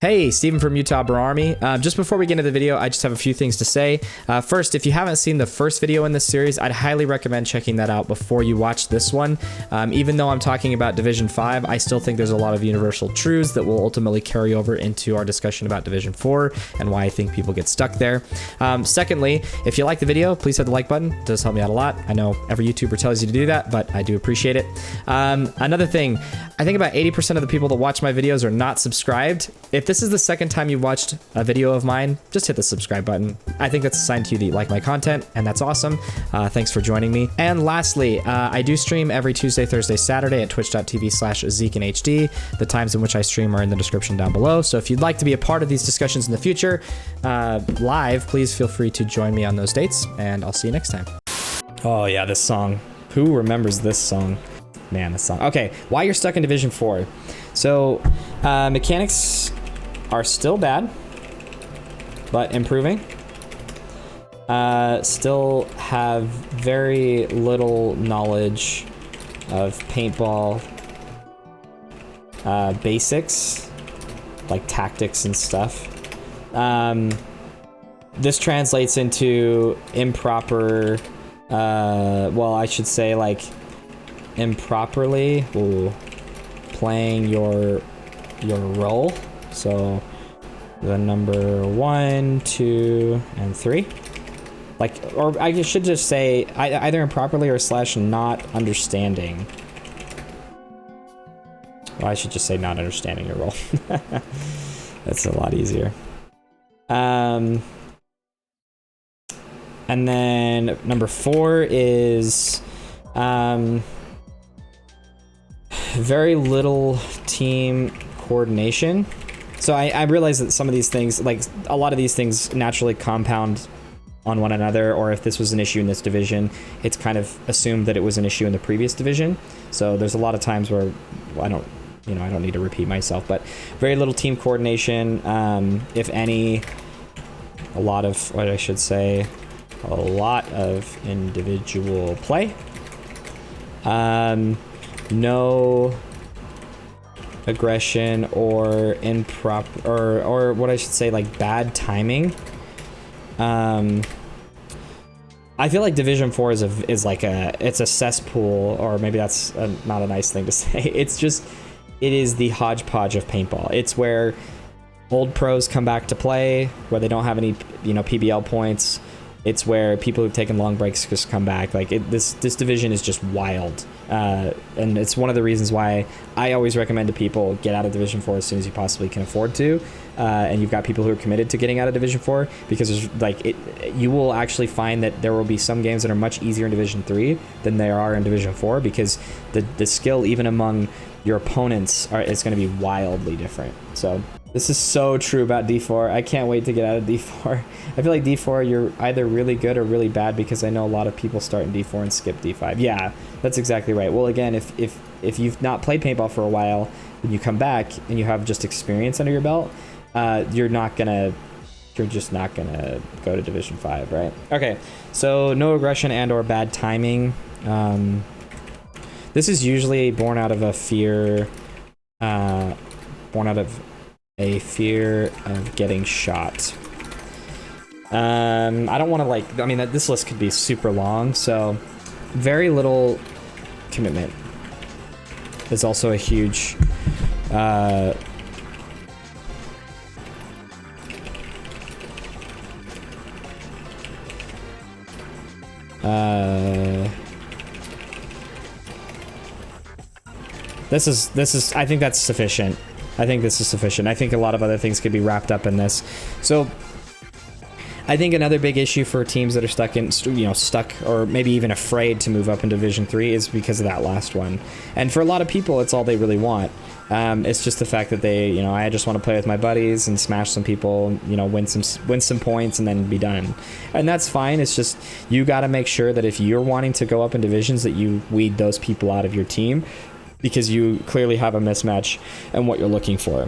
Hey, Steven from Utah Bro Army. Just before we get into the video, I just have a few things to say. First, if you haven't seen the first video in this series, I'd highly recommend checking that out before you watch this one. Even though I'm talking about Division 5, I still think there's a lot of universal truths that will ultimately carry over into our discussion about Division 4 and why I think people get stuck there. Secondly, if you like the video, please hit the like button. It does help me out a lot. I know every YouTuber tells you to do that, but I do appreciate it. Another thing, I think about 80% of the people that watch my videos are not subscribed. If this is the second time you've watched a video of mine, just hit the subscribe button. I think that's a sign to you that you like my content, and that's awesome. Thanks for joining me. And lastly, I do stream every Tuesday, Thursday, Saturday at twitch.tv/ZeekandHD. The times in which I stream are in the description down below. So if you'd like to be a part of these discussions in the future, live, please feel free to join me on those dates, and I'll see you next time. Oh yeah, this song. Who remembers this song? Man, this song. Okay, why you're stuck in Division 4. So, mechanics are still bad, but improving. Still have very little knowledge of paintball basics, like tactics and stuff. This translates into improper, well, I should say like improperly playing your role. So the number 1, 2, and 3, like, or I should just say either improperly or / not understanding. Well, I should just say not understanding your role. That's a lot easier. And then number 4 is very little team coordination. So I realize that some of these things, like a lot of these things naturally compound on one another, or if this was an issue in this division, it's kind of assumed that it was an issue in the previous division. So there's a lot of times where I don't need to repeat myself, but very little team coordination, if any, a lot of individual play. No aggression or improper, or what I should say, like bad timing. I feel like Division 4 is like it's a cesspool, or maybe that's not a nice thing to say. It is the hodgepodge of paintball. It's where old pros come back to play, where they don't have any, PBL points. It's where people who've taken long breaks just come back. Like this division is just wild, and it's one of the reasons why I always recommend to people get out of Division 4 as soon as you possibly can afford to. And you've got people who are committed to getting out of Division 4, because there's you will actually find that there will be some games that are much easier in Division 3 than they are in Division 4, because the skill even among your opponents is going to be wildly different. So this is so true about D4. I can't wait to get out of D4. I feel like D4, you're either really good or really bad, because I know a lot of people start in D4 and skip D5. Yeah, that's exactly right. Well, again, if you've not played paintball for a while, when you come back and you have just experience under your belt, you're just not gonna go to Division 5, right? Okay, so no aggression and or bad timing. This is usually born out of a fear, of getting shot. I don't want to this list could be super long, so very little commitment is also a huge this is I think that's sufficient. I think this is sufficient. I think a lot of other things could be wrapped up in this. So I think another big issue for teams that are stuck or maybe even afraid to move up into Division 3 is because of that last one. And for a lot of people, it's all they really want. It's just the fact that they, I just want to play with my buddies and smash some people, win some points and then be done. And that's fine. It's just, you got to make sure that if you're wanting to go up in divisions, that you weed those people out of your team, because you clearly have a mismatch in what you're looking for.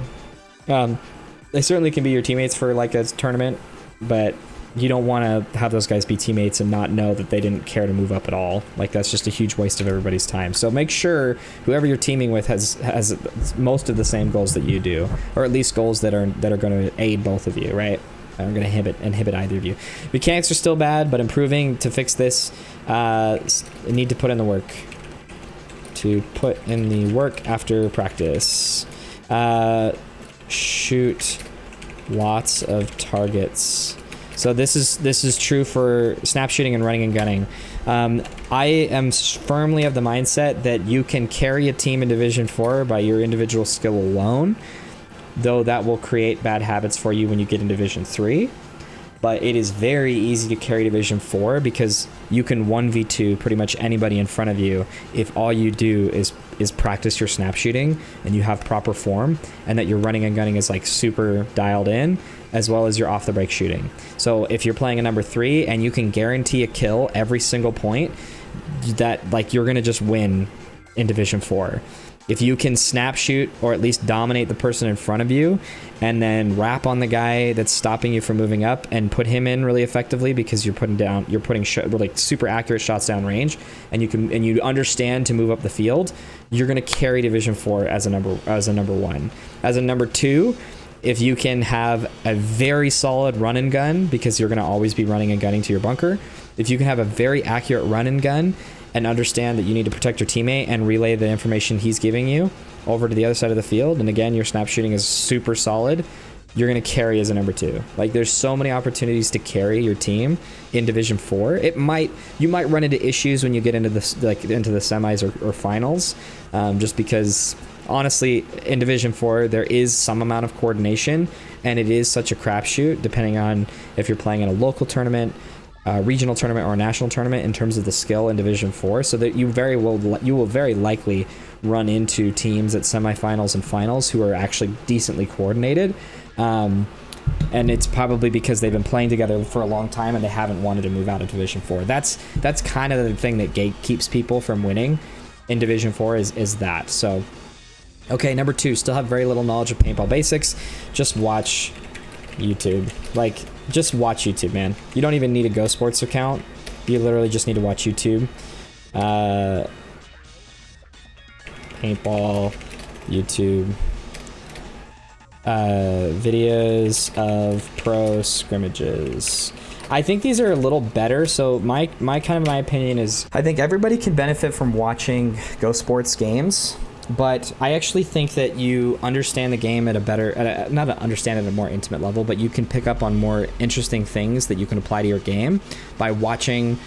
They certainly can be your teammates for like a tournament, but you don't want to have those guys be teammates and not know that they didn't care to move up at all. Like, that's just a huge waste of everybody's time. So make sure whoever you're teaming with has most of the same goals that you do, or at least goals that are going to aid both of you, right? Are going to inhibit either of you. Mechanics are still bad, but improving to fix this. Need to put in the work. After practice. Shoot lots of targets. So this is true for snap shooting and running and gunning. I am firmly of the mindset that you can carry a team in Division 4 by your individual skill alone, though that will create bad habits for you when you get in Division 3. But it is very easy to carry Division 4 because you can 1v2 pretty much anybody in front of you if all you do is practice your snap shooting and you have proper form, and that your running and gunning is like super dialed in, as well as your off the break shooting. So if you're playing a number 3 and you can guarantee a kill every single point, that like you're gonna just win in Division 4. If you can snap shoot or at least dominate the person in front of you, and then wrap on the guy that's stopping you from moving up and put him in really effectively because you're putting like super accurate shots down range, and you understand to move up the field, you're gonna carry Division 4 as a number 1. As a number 2, if you can have a very solid run and gun, because you're gonna always be running and gunning to your bunker, if you can have a very accurate run and gun and understand that you need to protect your teammate and relay the information he's giving you over to the other side of the field, and again, your snap shooting is super solid, you're going to carry as a number 2. Like, there's so many opportunities to carry your team in Division 4. You might run into issues when you get into the semis or finals, just because honestly in Division 4 there is some amount of coordination, and it is such a crapshoot depending on if you're playing in a local tournament, regional tournament, or a national tournament in terms of the skill in Division 4, so that you will very likely run into teams at semifinals and finals who are actually decently coordinated, and it's probably because they've been playing together for a long time and they haven't wanted to move out of Division 4. That's kind of the thing that keeps people from winning in Division 4 is that. So okay, number 2, still have very little knowledge of paintball basics. Just watch YouTube. Like, just watch YouTube, man. You don't even need a Go Sports account. You literally just need to watch YouTube. Paintball, YouTube, videos of pro scrimmages. I think these are a little better. So my opinion is, I think everybody can benefit from watching Go Sports games. But I actually think that you understand the game at a more intimate level, but you can pick up on more interesting things that you can apply to your game by watching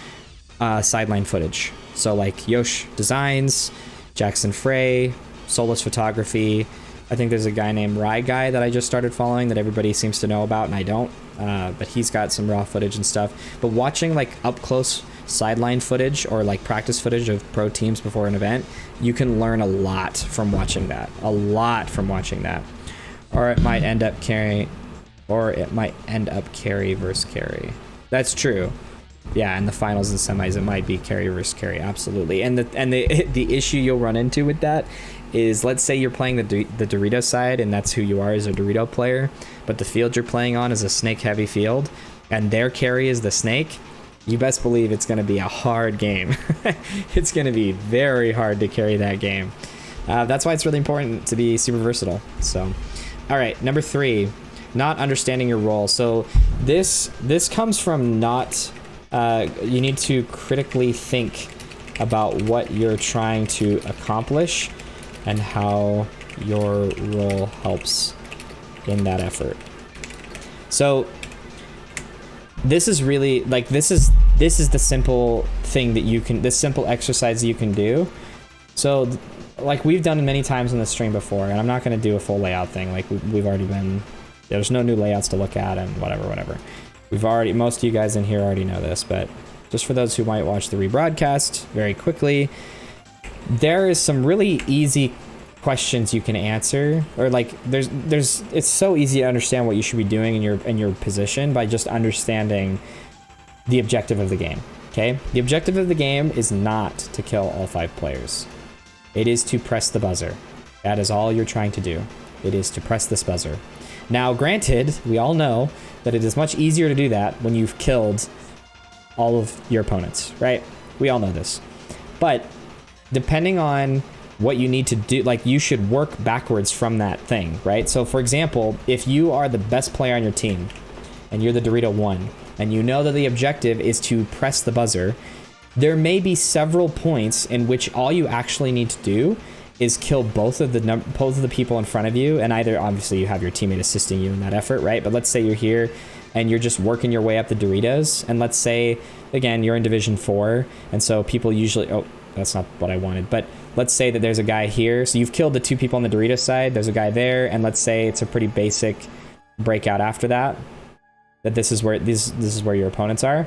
sideline footage. So like Yosh Designs, Jackson Frey, Solus Photography. I think there's a guy named Rye Guy that I just started following that everybody seems to know about, and I don't. But he's got some raw footage and stuff. But watching like up close sideline footage or like practice footage of pro teams before an event, you can learn a lot from watching that. Or it might end up carry versus carry. That's true. Yeah, in the finals and semis, it might be carry versus carry, absolutely. And the issue you'll run into with that is, let's say you're playing the Dorito side, and that's who you are as a Dorito player, but the field you're playing on is a snake-heavy field, and their carry is the snake. You best believe it's going to be a hard game. It's going to be very hard to carry that game. That's why it's really important to be super versatile. So, all right, number 3, not understanding your role. So this comes from not. You need to critically think about what you're trying to accomplish and how your role helps in that effort. So this is really like this is the simple thing that you can, this simple exercise you can do. So like we've done many times on the stream before, and I'm not going to do a full layout thing. Like we've already been, there's no new layouts to look at and whatever. Most of you guys in here already know this, but just for those who might watch the rebroadcast very quickly, there is some really easy questions you can answer, or like it's so easy to understand what you should be doing in your position by just understanding the objective of the game. Okay, the objective of the game is not to kill all 5 players. It is to press the buzzer. That is all you're trying to do. It is to press this buzzer. Now, granted, we all know that it is much easier to do that when you've killed all of your opponents, right? We all know this. But depending on what you need to do, like you should work backwards from that thing, right? So for example, if you are the best player on your team and you're the Dorito 1 and you know that the objective is to press the buzzer, there may be several points in which all you actually need to do is kill both of the people in front of you, and either obviously you have your teammate assisting you in that effort, right? But let's say you're here and you're just working your way up the Doritos, and let's say again you're in Division 4, and so people usually, oh, that's not what I wanted, but let's say that there's a guy here, so you've killed the 2 people on the Doritos side, there's a guy there, and let's say it's a pretty basic breakout after that, that this is where your opponents are.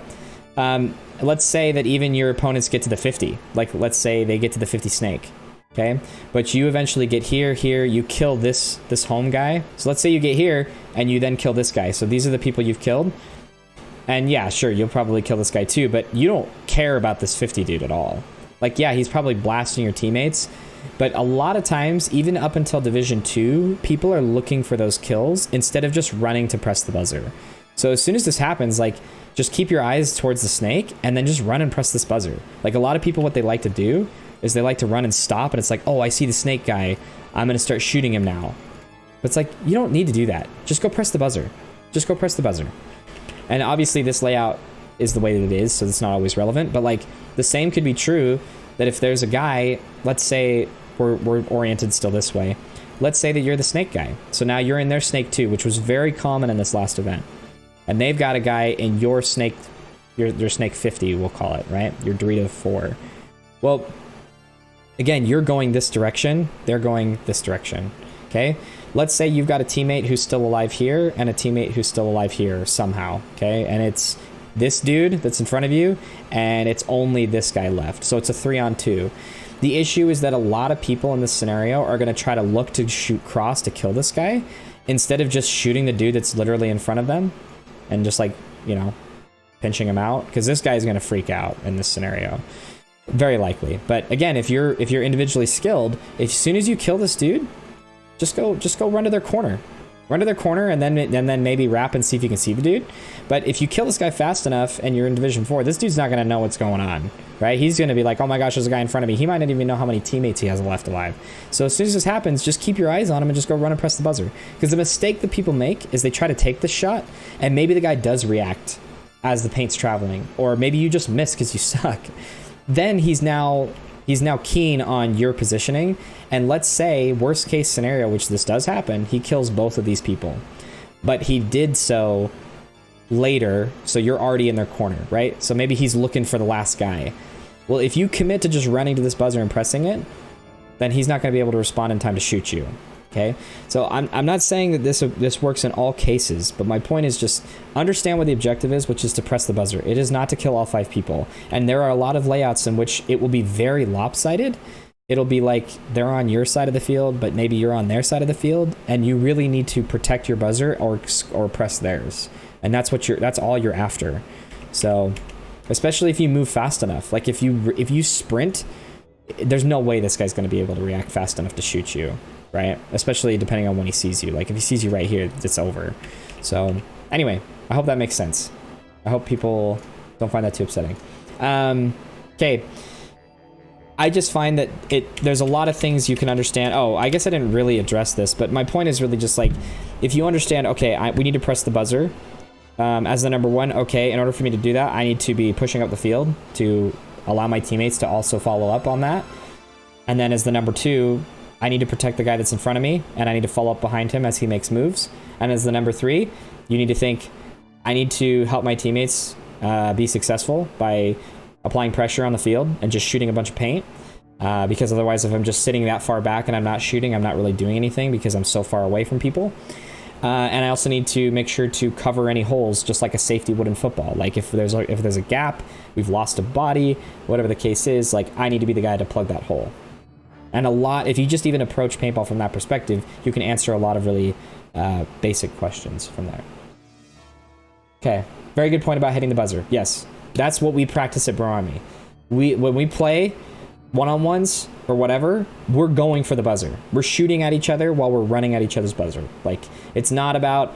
Let's say that even your opponents get to the 50, like let's say they get to the 50 snake. Okay, but you eventually get here, you kill this home guy. So let's say you get here and you then kill this guy. So these are the people you've killed. And yeah, sure, you'll probably kill this guy too, but you don't care about this 50 dude at all. Like, yeah, he's probably blasting your teammates, but a lot of times, even up until Division 2, people are looking for those kills instead of just running to press the buzzer. So as soon as this happens, like, just keep your eyes towards the snake and then just run and press this buzzer. Like, a lot of people, what they like to do is they like to run and stop, and it's like, oh, I see the snake guy, I'm gonna start shooting him now. But it's like, you don't need to do that. Just go press the buzzer. Just go press the buzzer. And obviously this layout is the way that it is, so it's not always relevant, but like the same could be true that if there's a guy, let's say we're oriented still this way, let's say that you're the snake guy. So now you're in their snake too, which was very common in this last event. And they've got a guy in your snake, your snake 50, we'll call it, right? Your Dorito 4. Well, again, you're going this direction, they're going this direction, okay? Let's say you've got a teammate who's still alive here and a teammate who's still alive here somehow, okay? And it's this dude that's in front of you, and it's only this guy left. So it's a 3-on-2. The issue is that a lot of people in this scenario are gonna try to look to shoot cross to kill this guy instead of just shooting the dude that's literally in front of them and just like, you know, pinching him out, because this guy's gonna freak out in this scenario. Very likely. But again, if you're individually skilled, as soon as you kill this dude, just go run to their corner. Run to their corner and then maybe wrap and see if you can see the dude. But if you kill this guy fast enough and you're in Division 4, this dude's not gonna know what's going on, right? He's gonna be like, oh my gosh, there's a guy in front of me. He might not even know how many teammates he has left alive. So as soon as this happens, just keep your eyes on him and just go run and press the buzzer. Because the mistake that people make is they try to take this shot and maybe the guy does react as the paint's traveling, or maybe you just miss because you suck. Then he's now keen on your positioning, and let's say worst case scenario, which this does happen, he kills both of these people, but he did so later, so you're already in their corner, right? So maybe he's looking for the last guy. Well, if you commit to just running to this buzzer and pressing it, then he's not going to be able to respond in time to shoot you. Okay, so I'm not saying that this works in all cases, but my point is just understand what the objective is, which is to press the buzzer. It is not to kill all 5 people. And there are a lot of layouts in which it will be very lopsided. It'll be like they're on your side of the field, but maybe you're on their side of the field, and you really need to protect your buzzer or press theirs. And that's all you're after. So, especially if you move fast enough. Like if you sprint, there's no way this guy's going to be able to react fast enough to shoot you. Right? Especially depending on when he sees you. Like if he sees you right here, it's over. So anyway, I hope that makes sense. I hope people don't find that too upsetting. Okay. I just find that there's a lot of things you can understand. Oh, I guess I didn't really address this, but my point is really just like, if you understand, okay, we need to press the buzzer as the number 1. Okay, in order for me to do that, I need to be pushing up the field to allow my teammates to also follow up on that. And then as the number 2, I need to protect the guy that's in front of me, and I need to follow up behind him as he makes moves. And as the number 3, you need to think, I need to help my teammates be successful by applying pressure on the field and just shooting a bunch of paint. Because otherwise, if I'm just sitting that far back and I'm not shooting, I'm not really doing anything because I'm so far away from people. And I also need to make sure to cover any holes, just like a safety would in football. Like if there's a gap, we've lost a body, whatever the case is, like I need to be the guy to plug that hole. And if you just even approach paintball from that perspective, you can answer a lot of really basic questions from there. Okay, very good point about hitting the buzzer. Yes, that's what we practice at Bro Army. When we play one-on-ones or whatever, we're going for the buzzer. We're shooting at each other while we're running at each other's buzzer. Like, it's not about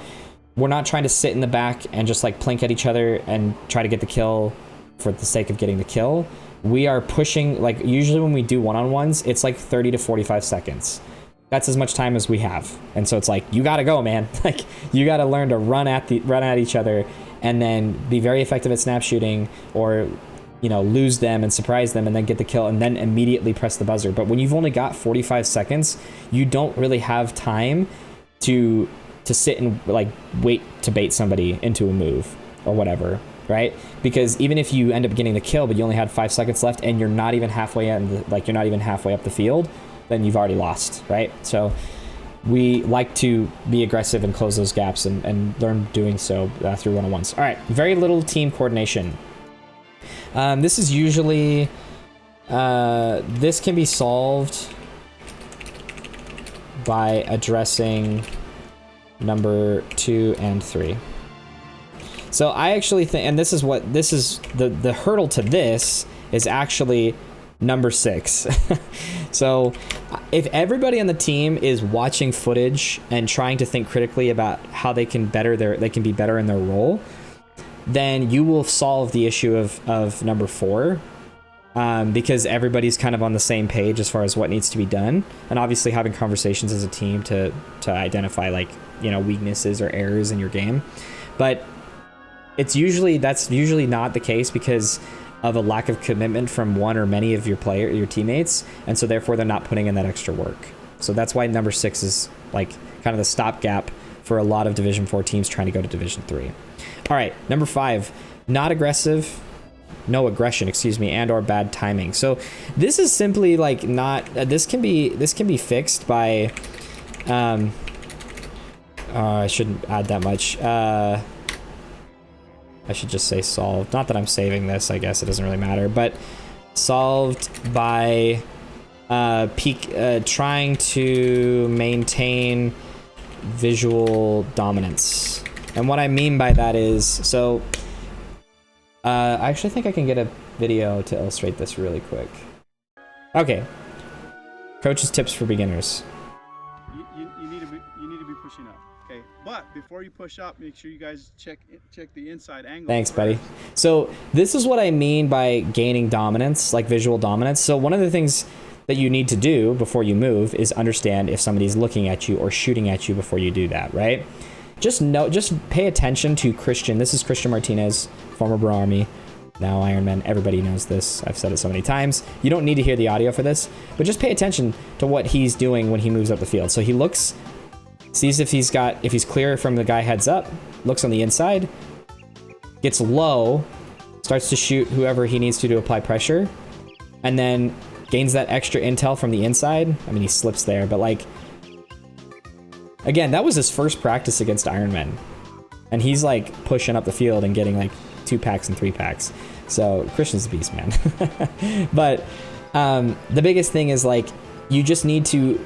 we're not trying to sit in the back and just like plink at each other and try to get the kill for the sake of getting the kill. We are pushing, like usually when we do one-on-ones, it's like 30 to 45 seconds. That's as much time as we have. And so it's like, you gotta go, man. Like you gotta learn to run at each other and then be very effective at snap shooting, or you know, lose them and surprise them and then get the kill and then immediately press the buzzer. But when you've only got 45 seconds, you don't really have time to sit and like wait to bait somebody into a move or whatever, right? Because even if you end up getting the kill but you only had 5 seconds left and you're not even halfway in you're not even halfway up the field, then you've already lost, right? So we like to be aggressive and close those gaps and learn doing so through one-on-ones. All right, very little team coordination. This is usually, this can be solved by addressing number 2 and 3. So I actually think, and this is the hurdle to this is actually number 6. So if everybody on the team is watching footage and trying to think critically about how they can be better in their role, then you will solve the issue of number 4, because everybody's kind of on the same page as far as what needs to be done, and obviously having conversations as a team to identify, like, you know, weaknesses or errors in your game. But that's usually not the case because of a lack of commitment from one or many of your teammates, and so therefore they're not putting in that extra work. So that's why number 6 is like kind of the stopgap for a lot of Division 4 teams trying to go to Division 3. All right, number 5, no aggression, excuse me, and or bad timing. So this is simply like this can be fixed by I shouldn't add that much. I should just say solved. Not that I'm saving this, I guess it doesn't really matter, but solved by trying to maintain visual dominance. And what I mean by that is, so I actually think I can get a video to illustrate this really quick. Okay. Coach's tips for beginners. You need to be pushing up. Okay, but before you push up, make sure you guys check the inside angle. Thanks, buddy. So this is what I mean by gaining dominance, like visual dominance. So one of the things that you need to do before you move is understand if somebody's looking at you or shooting at you before you do that, right? Just pay attention to Christian. This is Christian Martinez, former Bro Army, now Ironman. Everybody knows this. I've said it so many times. You don't need to hear the audio for this, but just pay attention to what he's doing when he moves up the field. So he looks, sees if he's clear from the guy heads up, looks on the inside, gets low, starts to shoot whoever he needs to apply pressure, and then gains that extra intel from the inside. I mean, he slips there, but like, again, that was his first practice against Ironmen, and he's like pushing up the field and getting like 2 packs and 3 packs. So Christian's a beast, man. But the biggest thing is like, you just need to,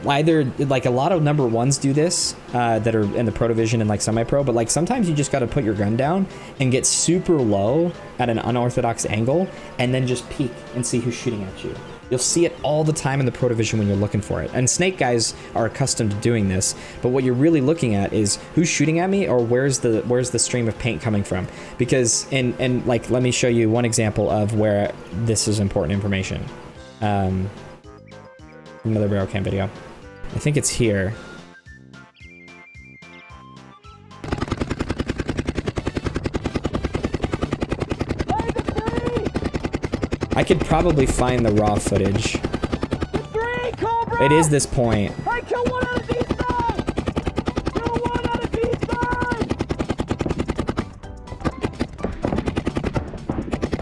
either, like a lot of number 1s do this that are in the pro division and like semi-pro, but like sometimes you just got to put your gun down and get super low at an unorthodox angle and then just peek and see who's shooting at you. You'll see it all the time in the pro division when you're looking for it. And snake guys are accustomed to doing this, but what you're really looking at is who's shooting at me, or where's the stream of paint coming from? Because, and like, let me show you one example of where this is important information. Another barrel cam video. I think it's here. I could probably find the raw footage. It is this point. I killed one out of these guys! Kill one out of these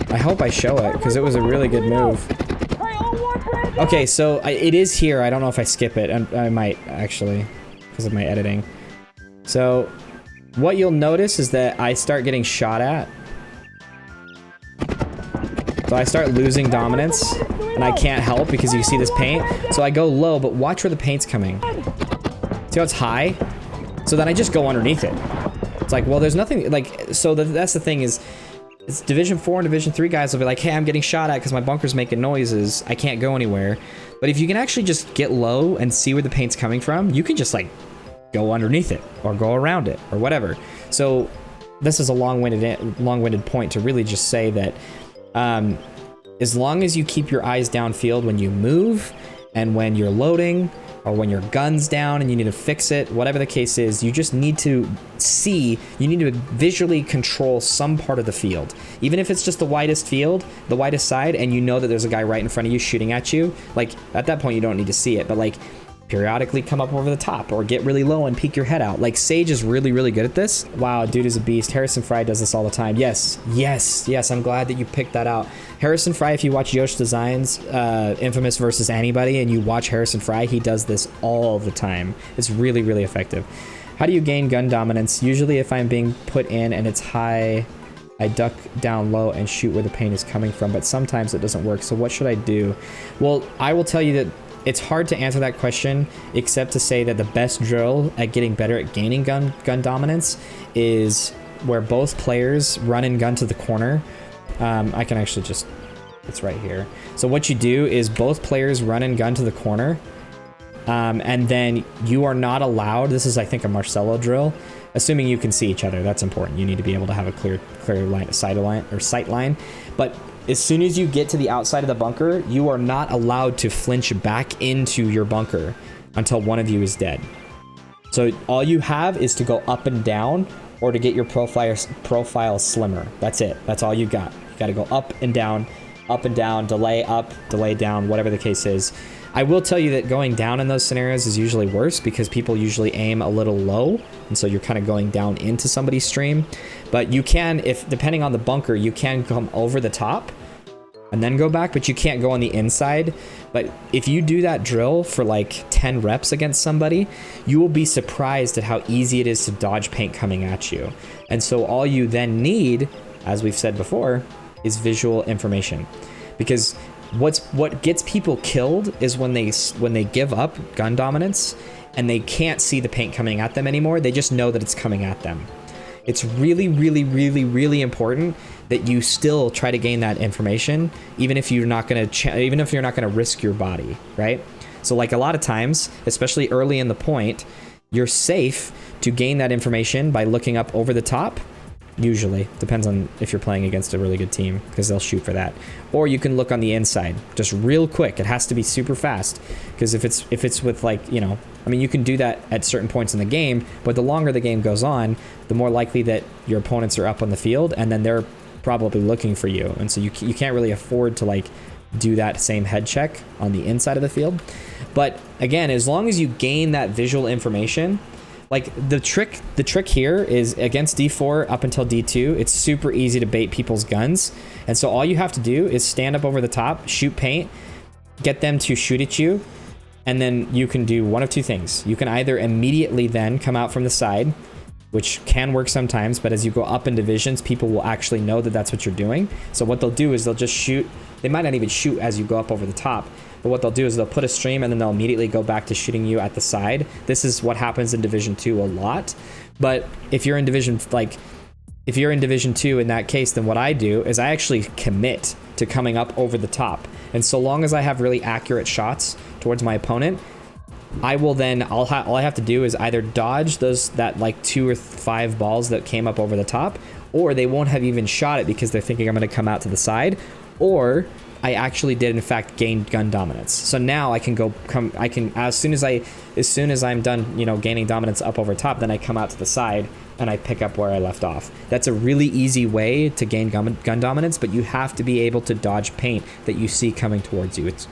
guys! I hope I show it, because it was a really good move. Okay, so it is here. I don't know if I skip it. I might, actually, because of my editing. So what you'll notice is that I start getting shot at. So I start losing dominance, and I can't help because you see this paint. So I go low, but watch where the paint's coming. See how it's high? So then I just go underneath it. It's like, well, there's nothing, like, so that's the thing is, it's Division 4 and Division 3 guys will be like, hey, I'm getting shot at because my bunker's making noises. I can't go anywhere. But if you can actually just get low and see where the paint's coming from, you can just, like, go underneath it or go around it or whatever. So this is a long-winded point to really just say that as long as you keep your eyes downfield when you move and when you're loading or when your gun's down and you need to fix it, whatever the case is, you just need to see, you need to visually control some part of the field. Even if it's just the widest field, the widest side, and you know that there's a guy right in front of you shooting at you, like at that point you don't need to see it, but like periodically come up over the top or get really low and peek your head out. Like Sage is really, really good at this. Wow, dude is a beast. Harrison Fry does this all the time. Yes, yes, yes, I'm glad that you picked that out. Harrison Fry, if you watch Yosh Designs, Infamous versus Anybody, and you watch Harrison Fry, he does this all the time. It's really, really effective. How do you gain gun dominance? Usually if I'm being put in and it's high, I duck down low and shoot where the paint is coming from, but sometimes it doesn't work. So what should I do? Well, I will tell you that it's hard to answer that question, except to say that the best drill at getting better at gaining gun dominance is where both players run and gun to the corner. I can actually just, it's right here. So what you do is both players run and gun to the corner, and then you are not allowed, this is I think a Marcelo drill, assuming you can see each other, that's important. You need to be able to have a clear line, sight line, but as soon as you get to the outside of the bunker, you are not allowed to flinch back into your bunker until one of you is dead. So all you have is to go up and down or to get your profile slimmer. That's it. That's all you got. You got to go up and down, delay up, delay down, whatever the case is. I will tell you that going down in those scenarios is usually worse because people usually aim a little low, and so you're kind of going down into somebody's stream. But you can, if depending on the bunker, you can come over the top and then go back, but you can't go on the inside. But if you do that drill for like 10 reps against somebody, you will be surprised at how easy it is to dodge paint coming at you. And so all you then need, as we've said before, is visual information. Because what gets people killed is when they give up gun dominance and they can't see the paint coming at them anymore. They just know that it's coming at them. It's really, really, really, really important that you still try to gain that information, even if you're not gonna risk your body, right? So like a lot of times, especially early in the point, you're safe to gain that information by looking up over the top. Usually, depends on if you're playing against a really good team, because they'll shoot for that. Or you can look on the inside, just real quick. It has to be super fast, because if it's with like, you know, I mean, you can do that at certain points in the game, but the longer the game goes on, the more likely that your opponents are up on the field, and then they're probably looking for you, and so you can't really afford to like do that same head check on the inside of the field. But again, as long as you gain that visual information. Like the trick here is against D4 up until D2, it's super easy to bait people's guns. And so all you have to do is stand up over the top, shoot paint, get them to shoot at you, and then you can do one of two things. You can either immediately then come out from the side, which can work sometimes, but as you go up in divisions, people will actually know that that's what you're doing. So what they'll do is they'll just shoot. They might not even shoot as you go up over the top. But what they'll do is they'll put a stream and then they'll immediately go back to shooting you at the side. This is what happens in Division 2 a lot. But if you're in Division 2 in that case, then what I do is I actually commit to coming up over the top. And so long as I have really accurate shots towards my opponent, I will then, all I have to do is either dodge that like 2 or 5 balls that came up over the top, or they won't have even shot it because they're thinking I'm going to come out to the side, or I actually did in fact gain gun dominance. So now I can as soon as I'm done, you know, gaining dominance up over top, then I come out to the side and I pick up where I left off. That's a really easy way to gain gun dominance, but you have to be able to dodge paint that you see coming towards you. It's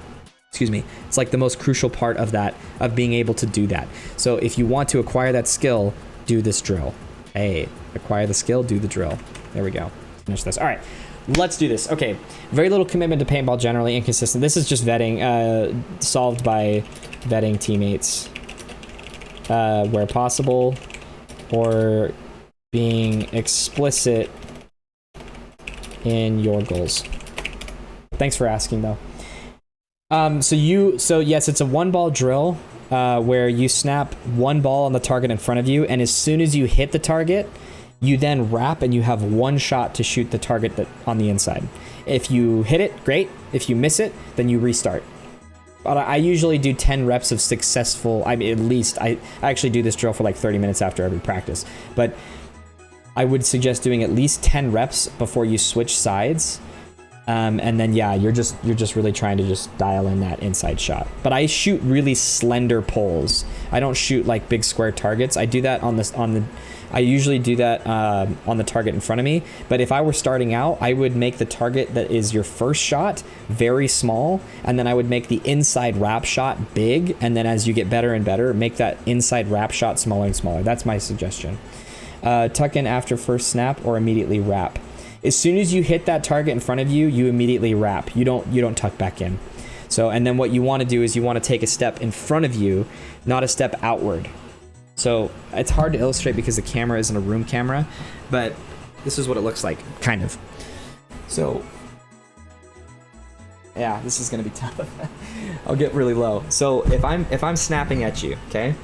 like the most crucial part of that, of being able to do that. So if you want to acquire that skill, do this drill. Hey, acquire the skill, do the drill. There we go. Finish this. All right. Let's do this. Okay, very little commitment to paintball, generally inconsistent. This is just vetting, solved by vetting teammates where possible, or being explicit in your goals. Thanks for asking, though. So yes, it's a 1-ball drill where you snap 1 ball on the target in front of you, and as soon as you hit the target, you then wrap and you have 1 shot to shoot the target on the inside. If you hit it, great. If you miss it, then you restart. But I usually do 10 reps of successful, I mean, at least, I actually do this drill for like 30 minutes after every practice. But I would suggest doing at least 10 reps before you switch sides. And then, yeah, you're just really trying to just dial in that inside shot. But I shoot really slender poles. I don't shoot like big square targets. I do that I usually do that on the target in front of me. But if I were starting out, I would make the target that is your first shot very small, and then I would make the inside wrap shot big. And then as you get better and better, make that inside wrap shot smaller and smaller. That's my suggestion. Tuck in after first snap or immediately wrap. As soon as you hit that target in front of you, you immediately wrap. You don't tuck back in. So, and then what you want to do is you want to take a step in front of you, not a step outward. So it's hard to illustrate because the camera isn't a room camera, but this is what it looks like, kind of. So, yeah, this is gonna be tough. I'll get really low. So if I'm snapping at you, okay?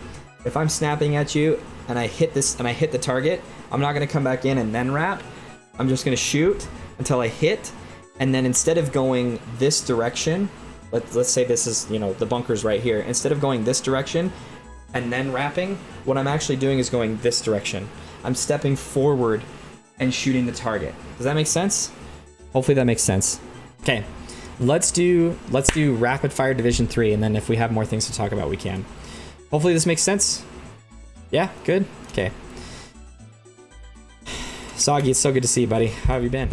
If I'm snapping at you and I hit this and I hit the target, I'm not gonna come back in and then wrap. I'm just gonna shoot until I hit, and then instead of going this direction, let's say this is, you know, the bunker's right here. Instead of going this direction and then wrapping, what I'm actually doing is going this direction. I'm stepping forward and shooting the target. Does that make sense? Hopefully that makes sense. Okay, let's do rapid fire division 3, and then if we have more things to talk about, we can. Hopefully this makes sense. Yeah, good. Okay. Soggy, it's so good to see you, buddy. How have you been?